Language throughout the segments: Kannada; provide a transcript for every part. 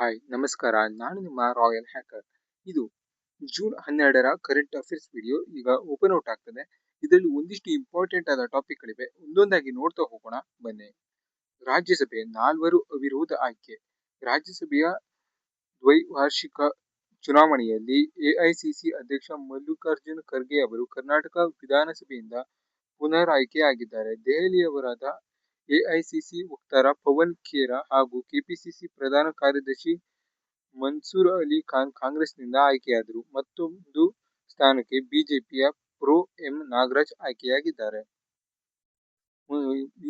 ಹಾಯ್ ನಮಸ್ಕಾರ, ನಾನು ನಿಮ್ಮ ರಾಯಲ್ ಹ್ಯಾಕರ್. ಇದು ಜೂನ್ 12ರ ಕರೆಂಟ್ ಅಫೇರ್ಸ್ ವಿಡಿಯೋ ಈಗ ಓಪನ್ ಔಟ್ ಆಗ್ತದೆ. ಇದರಲ್ಲಿ ಒಂದಿಷ್ಟು ಇಂಪಾರ್ಟೆಂಟ್ ಆದ ಟಾಪಿಕ್ಗಳಿವೆ, ಒಂದೊಂದಾಗಿ ನೋಡ್ತಾ ಹೋಗೋಣ ಬನ್ನಿ. ರಾಜ್ಯಸಭೆ 4 ಅವಿರೋಧ ಆಯ್ಕೆ. ರಾಜ್ಯಸಭೆಯ ದ್ವೈವಾರ್ಷಿಕ ಚುನಾವಣೆಯಲ್ಲಿ ಎಐಸಿಸಿ ಅಧ್ಯಕ್ಷ ಮಲ್ಲಿಕಾರ್ಜುನ್ ಖರ್ಗೆ ಅವರು ಕರ್ನಾಟಕ ವಿಧಾನಸಭೆಯಿಂದ ಪುನರ್ ಆಯ್ಕೆಯಾಗಿದ್ದಾರೆ. ದೆಹಲಿಯವರಾದ ಎಐಸಿಸಿ ವಕ್ತಾರ ಪವನ್ ಖೇರಾ ಹಾಗೂ ಕೆಪಿಸಿಸಿ ಪ್ರಧಾನ ಕಾರ್ಯದರ್ಶಿ ಮನ್ಸೂರ್ ಅಲಿ ಖಾನ್ ಕಾಂಗ್ರೆಸ್ನಿಂದ ಆಯ್ಕೆಯಾದರು. ಮತ್ತೊಂದು ಸ್ಥಾನಕ್ಕೆ ಬಿಜೆಪಿಯ ಪ್ರೊ ಎಂ ನಾಗರಾಜ್ ಆಯ್ಕೆಯಾಗಿದ್ದಾರೆ.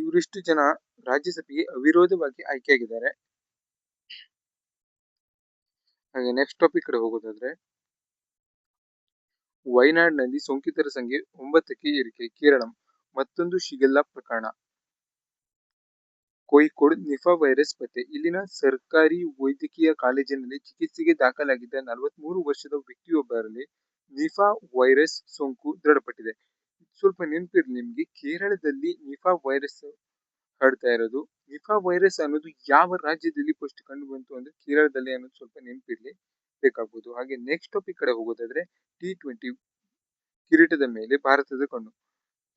ಇವರಿಷ್ಟು ಜನ ರಾಜ್ಯಸಭೆಗೆ ಅವಿರೋಧವಾಗಿ ಆಯ್ಕೆಯಾಗಿದ್ದಾರೆ. ಹಾಗೆ ನೆಕ್ಸ್ಟ್ ಟಾಪಿಕ್ ಕಡೆ ಹೋಗೋದಾದ್ರೆ, ವಯನಾಡ್ನಲ್ಲಿ ಸೋಂಕಿತರ ಸಂಖ್ಯೆ 9ಕ್ಕೆ ಏರಿಕೆ. ಕೇರಳ ಮತ್ತೊಂದು ಶಿಗೆಲ್ಲಾ ಪ್ರಕರಣ. ಕೋಯಿಕೋಡ್ ನಿಫಾ ವೈರಸ್ ಪತ್ತೆ. ಇಲ್ಲಿನ ಸರ್ಕಾರಿ ವೈದ್ಯಕೀಯ ಕಾಲೇಜಿನಲ್ಲಿ ಚಿಕಿತ್ಸೆಗೆ ದಾಖಲಾಗಿದ್ದ 43 ವರ್ಷದ ವ್ಯಕ್ತಿಯೊಬ್ಬರಲ್ಲಿ ನಿಫಾ ವೈರಸ್ ಸೋಂಕು ದೃಢಪಟ್ಟಿದೆ. ಸ್ವಲ್ಪ ನೆನಪಿರಲಿ ನಿಮ್ಗೆ, ಕೇರಳದಲ್ಲಿ ನಿಫಾ ವೈರಸ್ ಹರಡ್ತಾ ಇರೋದು. ನಿಫಾ ವೈರಸ್ ಅನ್ನೋದು ಯಾವ ರಾಜ್ಯದಲ್ಲಿ ಫಸ್ಟ್ ಕಂಡು ಬಂತು ಅಂದ್ರೆ ಕೇರಳದಲ್ಲಿ ಅನ್ನೋದು ಸ್ವಲ್ಪ ನೆನಪಿರ್ಲಿ ಬೇಕಾಗ್ಬೋದು. ಹಾಗೆ ನೆಕ್ಸ್ಟ್ ಟಾಪಿಕ್ ಕಡೆ ಹೋಗೋದಾದ್ರೆ, T20 ಕಿರೀಟದ ಮೇಲೆ ಭಾರತದ ಕಣ್ಣು.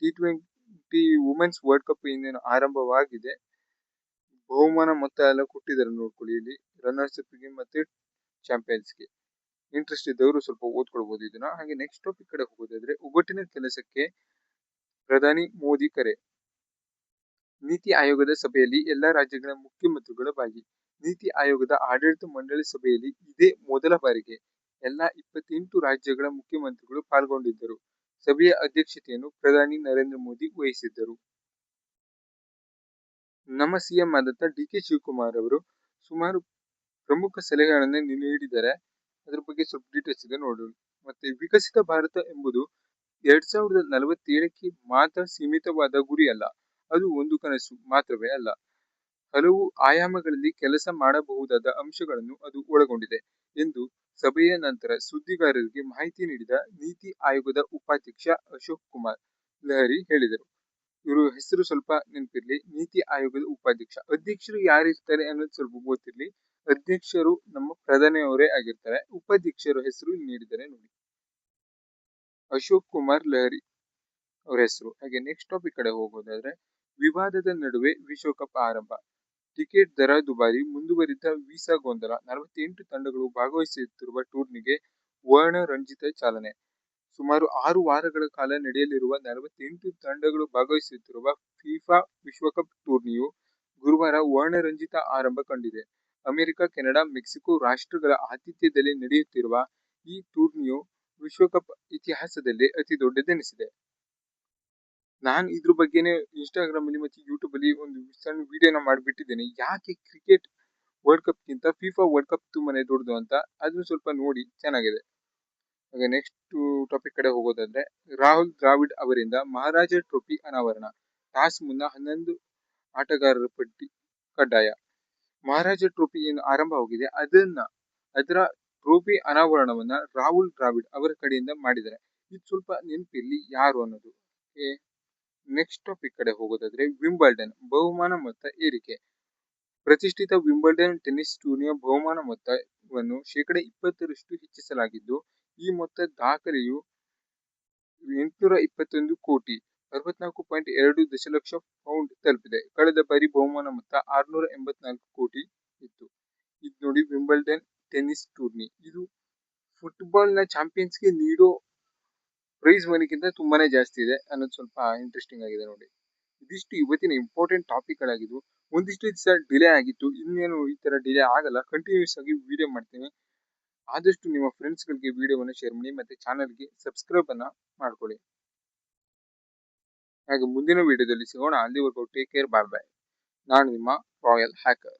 T20 ವುಮೆನ್ಸ್ ವರ್ಲ್ಡ್ ಕಪ್ ಇನ್ನೇನು ಆರಂಭವಾಗಿದೆ. ಬಹುಮಾನ ಮೊತ್ತ ಎಲ್ಲ ಕೊಟ್ಟಿದ್ದಾರೆ ನೋಡ್ಕೊಳ್ಳಿ. ಇಲ್ಲಿ ರನ್ನರ್ಸ್ ಅಪ್ಗೆ ಮತ್ತೆ ಚಾಂಪಿಯನ್ಸ್ಗೆ ಇಂಟ್ರೆಸ್ಟ್ ಇದ್ದವರು ಸ್ವಲ್ಪ ಓದ್ಕೊಳ್ಬಹುದು ಇದನ್ನ. ಹಾಗೆ ನೆಕ್ಸ್ಟ್ ಟಾಪಿಕ್ ಕಡೆ ಹೋಗೋದಾದ್ರೆ, ಒಗ್ಗಟ್ಟಿನ ಕೆಲಸಕ್ಕೆ ಪ್ರಧಾನಿ ಮೋದಿ ಕರೆ. ನೀತಿ ಆಯೋಗದ ಸಭೆಯಲ್ಲಿ ಎಲ್ಲಾ ರಾಜ್ಯಗಳ ಮುಖ್ಯಮಂತ್ರಿಗಳ ಭಾಗಿ. ನೀತಿ ಆಯೋಗದ ಆಡಳಿತ ಮಂಡಳಿ ಸಭೆಯಲ್ಲಿ ಇದೇ ಮೊದಲ ಬಾರಿಗೆ ಎಲ್ಲಾ 28 ರಾಜ್ಯಗಳ ಮುಖ್ಯಮಂತ್ರಿಗಳು ಪಾಲ್ಗೊಂಡಿದ್ದರು. ಸಭೆಯ ಅಧ್ಯಕ್ಷತೆಯನ್ನು ಪ್ರಧಾನಿ ನರೇಂದ್ರ ಮೋದಿ ವಹಿಸಿದ್ದರು. ನಮ್ಮ ಸಿಎಂ ಆದಂತ ಡಿ.ಕೆ. ಶಿವಕುಮಾರ್ ಅವರು ಸುಮಾರು ಪ್ರಮುಖ ಸಲಹೆಗಳನ್ನು ನೀಡಿದ್ದಾರೆ. ಅದ್ರ ಬಗ್ಗೆ ಸ್ವಲ್ಪ ಡೀಟೇಲ್ಸ್ ಇದೆ ನೋಡೋಣ. ಮತ್ತೆ ವಿಕಸಿತ ಭಾರತ ಎಂಬುದು 2047ಕ್ಕೆ ಮಾತ್ರ ಸೀಮಿತವಾದ ಗುರಿ ಅಲ್ಲ, ಅದು ಒಂದು ಕನಸು ಮಾತ್ರವೇ ಅಲ್ಲ. ಹಲವು ಆಯಾಮಗಳಲ್ಲಿ ಕೆಲಸ ಮಾಡಬಹುದಾದ ಅಂಶಗಳನ್ನು ಅದು ಒಳಗೊಂಡಿದೆ ಎಂದು ಸಭೆಯ ನಂತರ ಸುದ್ದಿಗಾರರಿಗೆ ಮಾಹಿತಿ ನೀಡಿದ ನೀತಿ ಆಯೋಗದ ಉಪಾಧ್ಯಕ್ಷ ಅಶೋಕ್ ಕುಮಾರ್ ಲಹರಿ ಹೇಳಿದರು. ಇವರು ಹೆಸರು ಸ್ವಲ್ಪ ನೆನಪಿರ್ಲಿ. ನೀತಿ ಆಯೋಗದ ಉಪಾಧ್ಯಕ್ಷ. ಅಧ್ಯಕ್ಷರು ಯಾರಿರ್ತಾರೆ ಅನ್ನೋದು ಸ್ವಲ್ಪ ಗೊತ್ತಿರ್ಲಿ. ಅಧ್ಯಕ್ಷರು ನಮ್ಮ ಪ್ರಧಾನಿಯವರೇ ಆಗಿರ್ತಾರೆ. ಉಪಾಧ್ಯಕ್ಷರ ಹೆಸರು ನೀಡಿದ್ದಾರೆ ನೋಡಿ, ಅಶೋಕ್ ಕುಮಾರ್ ಲಹರಿ ಅವರ ಹೆಸರು. ಹಾಗೆ ನೆಕ್ಸ್ಟ್ ಟಾಪಿಕ್ ಕಡೆ ಹೋಗೋದಾದ್ರೆ, ವಿವಾದದ ನಡುವೆ ವಿಶ್ವಕಪ್ ಆರಂಭ. ಟಿಕೆಟ್ ದರ ದುಬಾರಿ, ಮುಂದುವರಿದ ವೀಸಾ ಗೊಂದಲ. 48 ತಂಡಗಳು ಭಾಗವಹಿಸುತ್ತಿರುವ ಟೂರ್ನಿಗೆ ವರ್ಣರಂಜಿತ ಚಾಲನೆ. ಸುಮಾರು 6 ವಾರಗಳ ಕಾಲ ನಡೆಯಲಿರುವ 48 ತಂಡಗಳು ಭಾಗವಹಿಸುತ್ತಿರುವ ಫಿಫಾ ವಿಶ್ವಕಪ್ ಟೂರ್ನಿಯು ಗುರುವಾರ ವರ್ಣರಂಜಿತ ಆರಂಭ ಕಂಡಿದೆ. ಅಮೆರಿಕ, ಕೆನಡಾ, ಮೆಕ್ಸಿಕೋ ರಾಷ್ಟ್ರಗಳ ಆತಿಥ್ಯದಲ್ಲಿ ನಡೆಯುತ್ತಿರುವ ಈ ಟೂರ್ನಿಯು ವಿಶ್ವಕಪ್ ಇತಿಹಾಸದಲ್ಲೇ ಅತಿ ದೊಡ್ಡದೆನಿಸಿದೆ. ನಾನು ಇದ್ರ ಬಗ್ಗೆನೇ ಇನ್ಸ್ಟಾಗ್ರಾಮ್ ಅಲ್ಲಿ ಮತ್ತೆ ಯೂಟ್ಯೂಬ್ ಅಲ್ಲಿ ಒಂದು ಸಣ್ಣ ವಿಡಿಯೋನ ಮಾಡಿಬಿಟ್ಟಿದ್ದೇನೆ. ಯಾಕೆ ಕ್ರಿಕೆಟ್ ವರ್ಲ್ಡ್ ಕಪ್ ಗಿಂತ ಫಿಫಾ ವರ್ಲ್ಡ್ ಕಪ್ ತುಂಬಾನೇ ದೊಡ್ಡದು ಅಂತ. ಅದನ್ನು ಸ್ವಲ್ಪ ನೋಡಿ, ಚೆನ್ನಾಗಿದೆ. ಹಾಗೆ ನೆಕ್ಸ್ಟ್ ಟಾಪಿಕ್ ಕಡೆ ಹೋಗೋದಾದ್ರೆ, ರಾಹುಲ್ ದ್ರಾವಿಡ್ ಅವರಿಂದ ಮಹಾರಾಜ ಟ್ರೋಫಿ ಅನಾವರಣ. ಟಾಸ್ ಮುನ್ನ 11 ಆಟಗಾರರ ಪಟ್ಟಿ ಕಡ್ಡಾಯ. ಮಹಾರಾಜ ಟ್ರೋಫಿ ಏನು ಆರಂಭವಾಗಿದೆ, ಅದರ ಟ್ರೋಫಿ ಅನಾವರಣವನ್ನ ರಾಹುಲ್ ದ್ರಾವಿಡ್ ಅವರ ಕಡೆಯಿಂದ ಮಾಡಿದ್ದಾರೆ. ಇದು ಸ್ವಲ್ಪ ನೆನಪಿರ್ಲಿ ಯಾರು ಅನ್ನೋದು. ನೆಕ್ಸ್ಟ್ ಟಾಪಿಕ್ ಕಡೆ ಹೋಗೋದಾದ್ರೆ, ವಿಂಬಲ್ಡನ್ ಬಹುಮಾನ ಮೊತ್ತ ಏರಿಕೆ. ಪ್ರತಿಷ್ಠಿತ ವಿಂಬಲ್ಡನ್ ಟೆನ್ನಿಸ್ ಟೂರ್ನಿಯ ಬಹುಮಾನ ಮೊತ್ತವನ್ನು 20% ಹೆಚ್ಚಿಸಲಾಗಿದ್ದು, ಈ ಮೊತ್ತ ದಾಖಲೆಯು 821 ಕೋಟಿ 64.2 ದಶಲಕ್ಷ ಪೌಂಡ್ ತಲುಪಿದೆ. ಕಳೆದ ಬಾರಿ ಬಹುಮಾನ ಮೊತ್ತ 684 ಕೋಟಿ ಇತ್ತು. ಇದು ನೋಡಿ ವಿಂಬಲ್ಡನ್ ಟೆನ್ನಿಸ್ ಟೂರ್ನಿ. ಇದು ಫುಟ್ಬಾಲ್ ನ ಚಾಂಪಿಯನ್ಸ್ಗೆ ನೀಡೋ ಪ್ರೈಸ್ ಮನಿಗಿಂತ ತುಂಬಾನೇ ಜಾಸ್ತಿ ಇದೆ ಅನ್ನೋದು ಸ್ವಲ್ಪ ಇಂಟ್ರೆಸ್ಟಿಂಗ್ ಆಗಿದೆ ನೋಡಿ. ಇದಿಷ್ಟು ಇವತ್ತಿನ ಇಂಪಾರ್ಟೆಂಟ್ ಟಾಪಿಕ್ ಗಳಾಗಿದ್ದು. ಒಂದಿಷ್ಟು ದಿವಸ ಡಿಲೇ ಆಗಿತ್ತು, ಇನ್ನೇನು ಈ ತರ ಡಿಲೇ ಆಗಲ್ಲ, ಕಂಟಿನ್ಯೂಸ್ ಆಗಿ ವಿಡಿಯೋ ಮಾಡ್ತೀನಿ. ಆದಷ್ಟು ನಿಮ್ಮ ಫ್ರೆಂಡ್ಸ್ ಗಳಿಗೆ ವಿಡಿಯೋವನ್ನು ಶೇರ್ ಮಾಡಿ ಮತ್ತೆ ಚಾನಲ್ಗೆ ಸಬ್ಸ್ಕ್ರೈಬ್ ಅನ್ನ ಮಾಡ್ಕೊಳ್ಳಿ. ಹಾಗೆ ಮುಂದಿನ ವಿಡಿಯೋದಲ್ಲಿ ಸಿಗೋಣ. ಅಲ್ಲಿವರೆಗೂ ಟೇಕ್ ಕೇರ್, ಬಾಯ್ ಬಾಯ್. ನಾನು ನಿಮ್ಮ ರಾಯಲ್ ಹ್ಯಾಕರ್.